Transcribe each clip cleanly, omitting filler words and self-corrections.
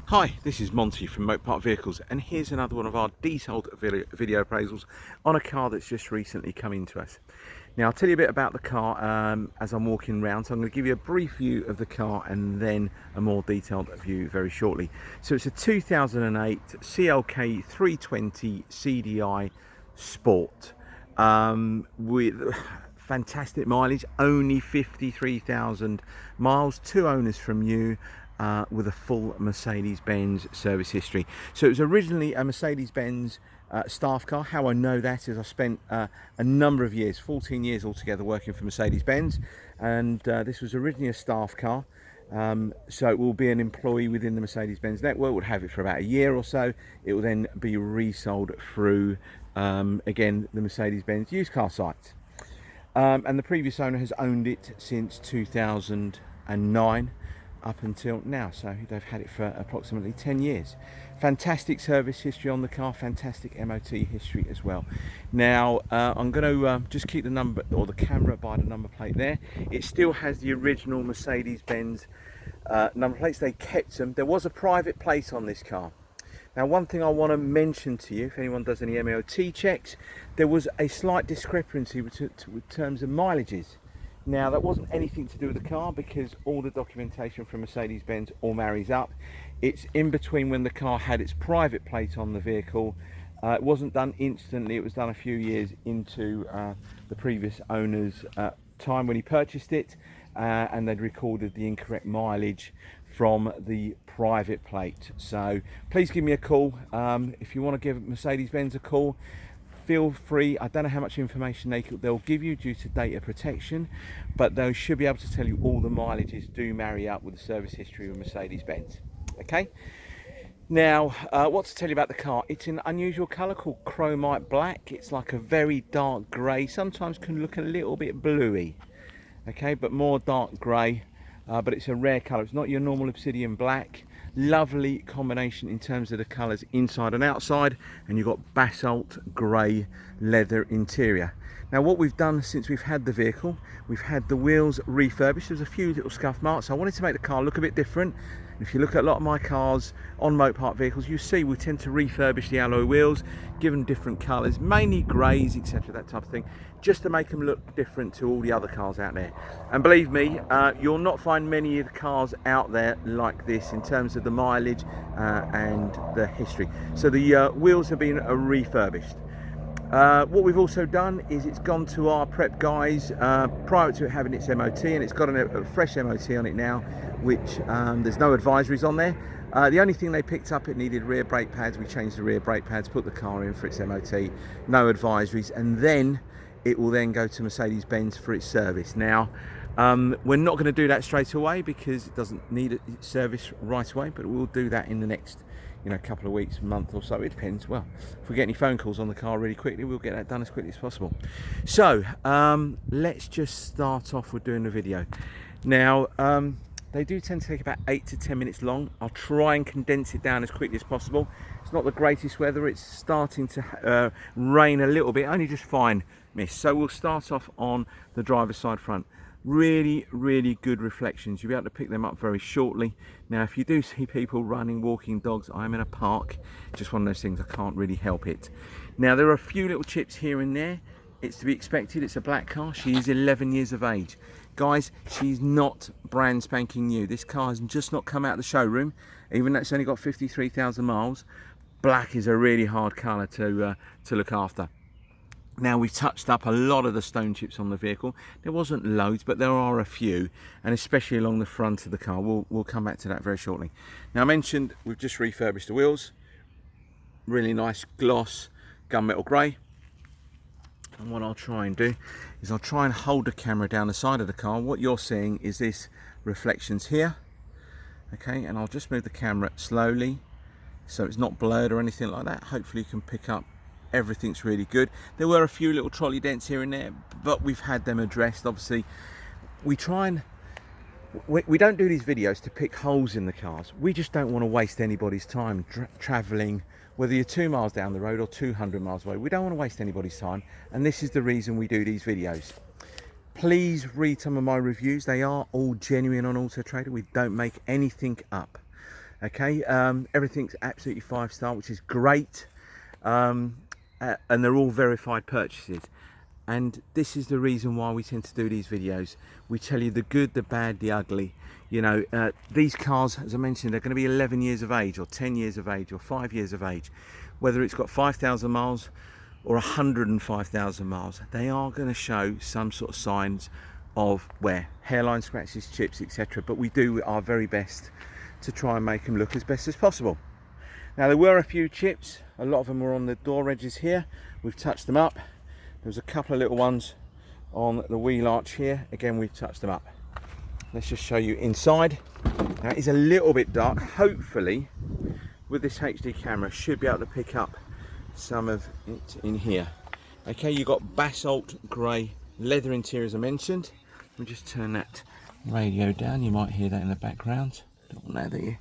Hi, this is Monty from Moat Park Vehicles, and here's another one of our detailed video appraisals on a car that's just recently come into us. Now I'll tell you a bit about the car as I'm walking around, so I'm going to give you a brief view of the car and then a more detailed view very shortly. So it's a 2008 CLK 320 CDI Sport with fantastic mileage, only 53,000 miles, two owners from new, with a full Mercedes-Benz service history. So it was originally a Mercedes-Benz staff car. How I know that is I spent a number of years, 14 years altogether, working for Mercedes-Benz, and this was originally a staff car. So it will be an employee within the Mercedes-Benz network. Would have it for about a year or so. It will then be resold through again the Mercedes-Benz used car site. And the previous owner has owned it since 2009 up until now, so they've had it for approximately 10 years. Fantastic service history on the car, fantastic MOT history as well. Now I'm going to just keep the number or the camera by the number plate there. It still has the original Mercedes-Benz number plates. They kept them. There was a private plate on this car. Now, one thing I want to mention to you, if anyone does any MOT checks, there was a slight discrepancy with terms of mileages. Now, that wasn't anything to do with the car because all the documentation from Mercedes-Benz all marries up. It's in between when the car had its private plate on the vehicle. It wasn't done instantly, it was done a few years into the previous owner's time when he purchased it, and they'd recorded the incorrect mileage from the private plate. So please give me a call if you want to give Mercedes-Benz a call. Feel free. I don't know how much information they'll give you due to data protection, but they should be able to tell you all the mileages do marry up with the service history of Mercedes-Benz. Okay. Now, what to tell you about the car? It's an unusual colour called chromite black. It's like a very dark grey. Sometimes can look a little bit bluey. Okay, but more dark grey. But it's a rare colour. It's not your normal obsidian black. Lovely combination in terms of the colours inside and outside, and you've got basalt grey leather interior. Now, what we've done since we've had the vehicle, we've had the wheels refurbished. There's a few little scuff marks. I wanted to make the car look a bit different. If you look at a lot of my cars on Moat Park Vehicles, you see we tend to refurbish the alloy wheels, give them different colours, mainly greys, etc., that type of thing, just to make them look different to all the other cars out there. And believe me, you'll not find many of the cars out there like this in terms of the mileage and the history. So the wheels have been refurbished. What we've also done is it's gone to our prep guys prior to it having its MOT, and it's got a fresh MOT on it now, which there's no advisories on there. The only thing they picked up, it needed rear brake pads. We changed the rear brake pads, put the car in for its MOT, no advisories, and then it will then go to Mercedes-Benz for its service. Now, we're not going to do that straight away because it doesn't need a service right away, but we'll do that in the next couple of weeks, month or so. It depends. Well, if we get any phone calls on the car really quickly, we'll get that done as quickly as possible. So let's just start off with doing the video. Now, they do tend to take about 8 to 10 minutes long. I'll try and condense it down as quickly as possible. It's not the greatest weather. It's starting to rain a little bit, only just fine mist. So we'll start off on the driver's side front. Really, really good reflections. You'll be able to pick them up very shortly. Now, if you do see people running, walking dogs, I'm in a park. Just one of those things, I can't really help it. Now, there are a few little chips here and there. It's to be expected. It's a black car. She is 11 years of age. Guys, she's not brand spanking new. This car has just not come out of the showroom, even though it's only got 53,000 miles. Black is a really hard colour to look after. Now, we've touched up a lot of the stone chips on the vehicle. There wasn't loads, but there are a few, and especially along the front of the car. We'll come back to that very shortly. Now, I mentioned we've just refurbished the wheels. Really nice gloss gunmetal grey. And what I'll try and do is I'll try and hold the camera down the side of the car. What you're seeing is this reflections here. Okay, and I'll just move the camera slowly so it's not blurred or anything like that. Hopefully you can pick up everything's really good. There were a few little trolley dents here and there, but we've had them addressed. Obviously, we don't do these videos to pick holes in the cars. We just don't want to waste anybody's time traveling, whether you're 2 miles down the road or 200 miles away. We don't want to waste anybody's time, and this is the reason we do these videos. Please read some of my reviews. They are all genuine on Auto Trader. We don't make anything up. Okay, everything's absolutely 5-star, which is great, and they're all verified purchases. And this is the reason why we tend to do these videos. We tell you the good, the bad, the ugly. You know, these cars, as I mentioned, they're going to be 11 years of age or 10 years of age or 5 years of age. Whether it's got 5,000 miles or 105,000 miles, they are going to show some sort of signs of wear, hairline scratches, chips, etc. But we do our very best to try and make them look as best as possible. Now, there were a few chips. A lot of them were on the door edges here. We've touched them up. There's a couple of little ones on the wheel arch here. Again, we've touched them up. Let's just show you inside. Now, it is a little bit dark. Hopefully, with this HD camera, should be able to pick up some of it in here. Okay, you've got basalt grey leather interior, as I mentioned. Let me just turn that radio down. You might hear that in the background. Don't want that, do you?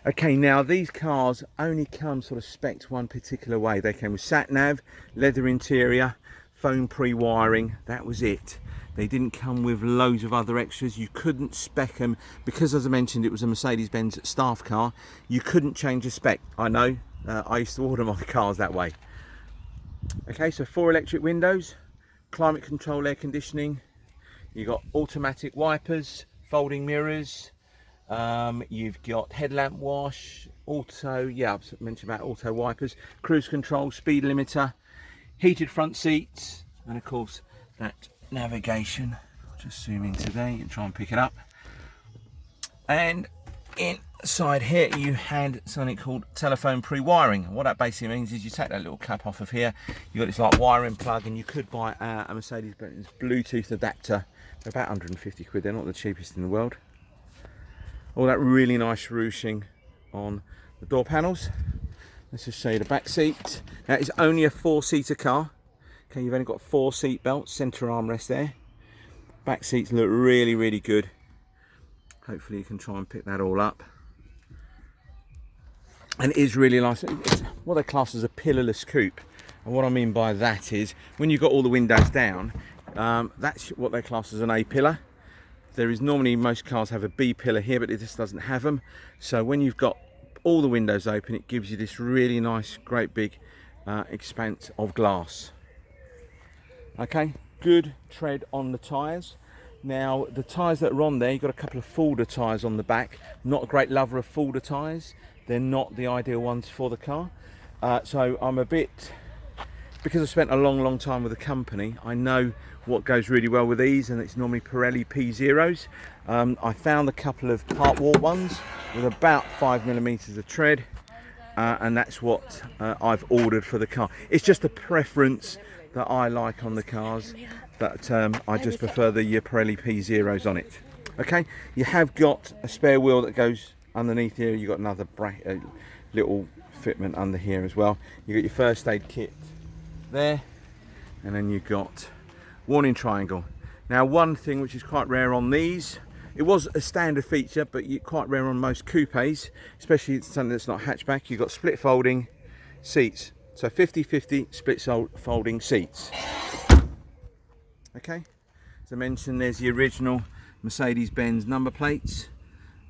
Okay, now these cars only come sort of spec'd one particular way. They came with sat nav, leather interior, phone pre-wiring. That was it. They didn't come with loads of other extras. You couldn't spec them because, as I mentioned, it was a Mercedes-Benz staff car. You couldn't change the spec. I know. I used to order my cars that way. Okay, so 4 electric windows, climate control, air conditioning. You got automatic wipers, folding mirrors. You've got headlamp wash, auto, yeah, I mentioned about auto wipers, cruise control, speed limiter, heated front seats, and of course that navigation. I'll just zoom in today and try and pick it up. And inside here you had something called telephone pre-wiring. What that basically means is you take that little cap off of here, you got this like wiring plug, and you could buy a Mercedes-Benz Bluetooth adapter for about 150 quid. They're not the cheapest in the world. All that really nice ruching on the door panels. Let's just show you the back seat. Now, it's only a 4-seater car. Okay, you've only got 4 seat belts, centre armrest there. Back seats look really, really good. Hopefully you can try and pick that all up. And it is really nice. It's what they class as a pillarless coupe. And what I mean by that is, when you've got all the windows down, that's what they class as an A pillar. There is normally, most cars have a B pillar here, but this doesn't have them. So when you've got all the windows open, it gives you this really nice, great big expanse of glass. Okay, good tread on the tyres. Now, the tyres that are on there, you've got a couple of Fulda tyres on the back. Not a great lover of Fulda tyres. They're not the ideal ones for the car. So I'm a bit, because I've spent a long time with the company, I know what goes really well with these, and it's normally Pirelli P0s. I found a couple of part wall ones with about 5mm of tread, and that's what I've ordered for the car. It's just a preference that I like on the cars, but I just prefer the Pirelli P0s on it. Okay, you have got a spare wheel that goes underneath here. You've got another little fitment under here as well. You've got your first aid kit there, and then you've got warning triangle. Now, one thing which is quite rare on these, it was a standard feature, but quite rare on most coupes, especially something that's not hatchback. You've got split folding seats, so 50-50 split folding seats. Okay, as I mentioned, there's the original Mercedes-Benz number plates,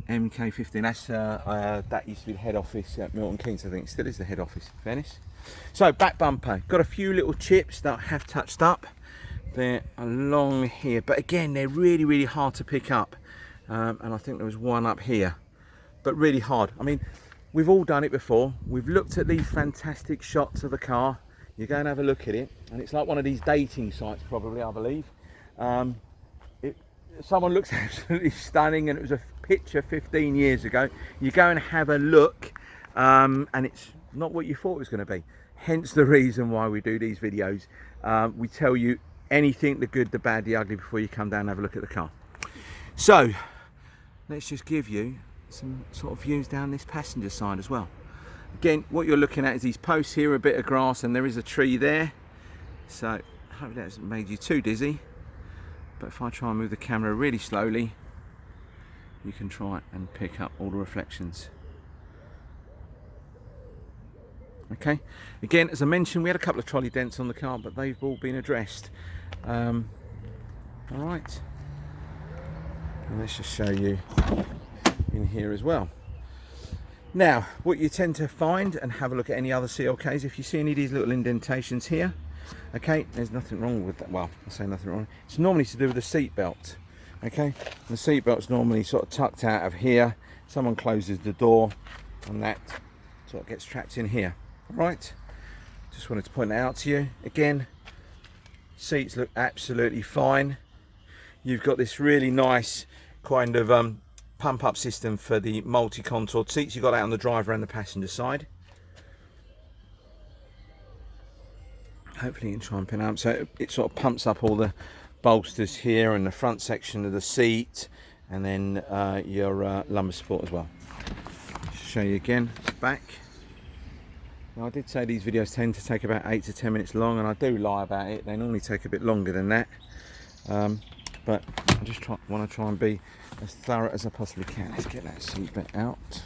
MK15. That's that used to be the head office at Milton Keynes. I think it still is the head office, in fairness. So, back bumper, got a few little chips that I have touched up. They're along here, but again, they're really hard to pick up, and I think there was one up here, but really hard. I mean, we've all done it before. We've looked at these fantastic shots of the car. You go and have a look at it, and it's like one of these dating sites, probably, I believe. Someone looks absolutely stunning, and it was a picture 15 years ago. You go and have a look, and it's not what you thought it was going to be. Hence the reason why we do these videos. We tell you anything, the good, the bad, the ugly, before you come down and have a look at the car. So let's just give you some sort of views down this passenger side as well. Again, what you're looking at is these posts here, a bit of grass, and there is a tree there, so I hope that hasn't made you too dizzy. But if I try and move the camera really slowly, you can try and pick up all the reflections. Okay, again, as I mentioned, we had a couple of trolley dents on the car, but they've all been addressed. All right, and let's just show you in here as well. Now, what you tend to find, and have a look at any other CLKs, if you see any of these little indentations here, okay, there's nothing wrong with that. Well, I say nothing wrong. It's normally to do with the seat belt. Okay, the seat belt's normally sort of tucked out of here. Someone closes the door, and that sort of gets trapped in here. All right, just wanted to point that out to you. Again, seats look absolutely fine. You've got this really nice kind of pump up system for the multi-contoured seats. You've got that on the driver and the passenger side. Hopefully you can try and pin up. So it sort of pumps up all the bolsters here and the front section of the seat, and then your lumbar support as well. Just show you again, back. Now, I did say these videos tend to take about 8 to 10 minutes long, and I do lie about it. They normally take a bit longer than that. But I just want to try and be as thorough as I possibly can. Let's get that seat belt out.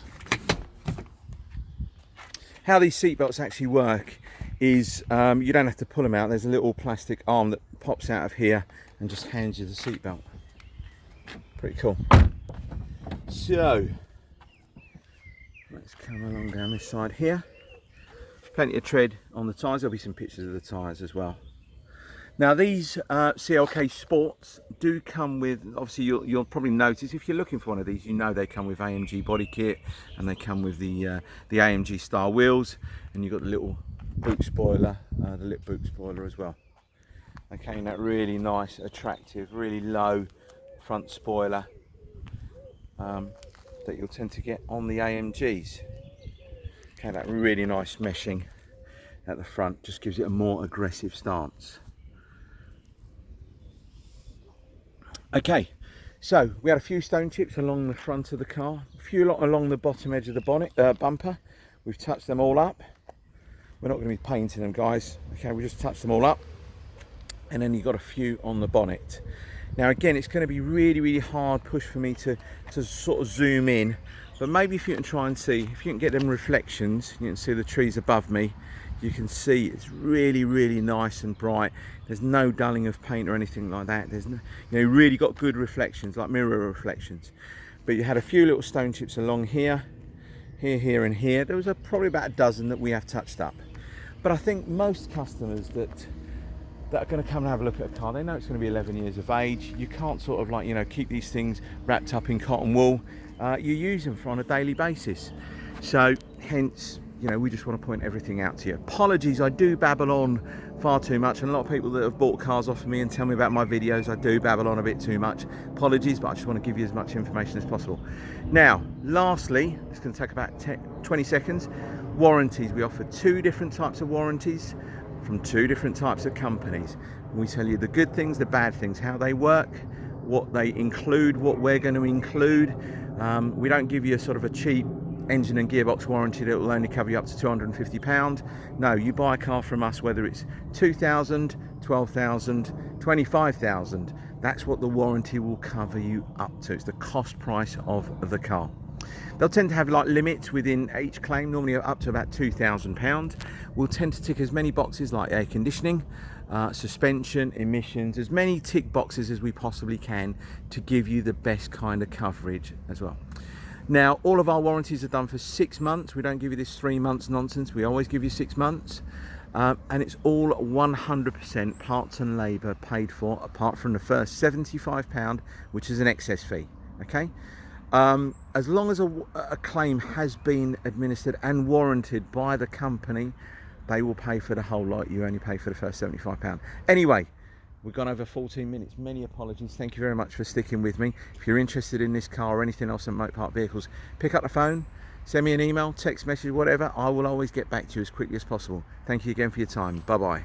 How these seat belts actually work is you don't have to pull them out. There's a little plastic arm that pops out of here and just hands you the seat belt. Pretty cool. So let's come along down this side here. Plenty of tread on the tyres. There'll be some pictures of the tyres as well. Now, these CLK Sports do come with, obviously you'll probably notice if you're looking for one of these, you know they come with AMG body kit, and they come with the AMG style wheels, and you've got the little boot spoiler, the lip boot spoiler as well. Okay, and that really nice, attractive, really low front spoiler that you'll tend to get on the AMGs. Okay, that really nice meshing at the front just gives it a more aggressive stance. Okay, so we had a few stone chips along the front of the car, a few along the bottom edge of the bonnet bumper. We've touched them all up. We're not going to be painting them, guys. Okay, we just touched them all up, and then you've got a few on the bonnet. Now, again, it's going to be really hard push for me to sort of zoom in, but maybe if you can try and see, if you can get them reflections, you can see the trees above me. You can see it's really nice and bright. There's no dulling of paint or anything like that. There's no, really got good reflections, like mirror reflections. But you had a few little stone chips along here, here and here. There was probably about a dozen that we have touched up. But I think most customers that are going to come and have a look at a car, they know it's going to be 11 years of age. You can't sort of like, keep these things wrapped up in cotton wool. You use them on a daily basis. So hence, we just want to point everything out to you. Apologies, I do babble on far too much, and a lot of people that have bought cars off of me and tell me about my videos, I do babble on a bit too much. Apologies, but I just want to give you as much information as possible. Now, lastly, it's going to take about 20 seconds. Warranties. We offer 2 different types of warranties from 2 different types of companies. We tell you the good things, the bad things, how they work, what they include, what we're going to include. We don't give you a sort of a cheap engine and gearbox warranty that will only cover you up to £250. No, you buy a car from us, whether it's 2,000, 12,000, 25,000, that's what the warranty will cover you up to. It's the cost price of the car. They'll tend to have like limits within each claim, normally up to about £2,000. We'll tend to tick as many boxes like air conditioning, suspension, emissions, as many tick boxes as we possibly can to give you the best kind of coverage as well. Now, all of our warranties are done for 6 months. We don't give you this 3 months nonsense. We always give you 6 months. And it's all 100% parts and labour paid for, apart from the first £75, which is an excess fee. Okay? As long as a claim has been administered and warranted by the company, they will pay for the whole lot. You only pay for the first £75. Anyway, we've gone over 14 minutes. Many apologies. Thank you very much for sticking with me. If you're interested in this car or anything else in Motorpark Vehicles, pick up the phone, send me an email, text message, whatever. I will always get back to you as quickly as possible. Thank you again for your time. Bye-bye.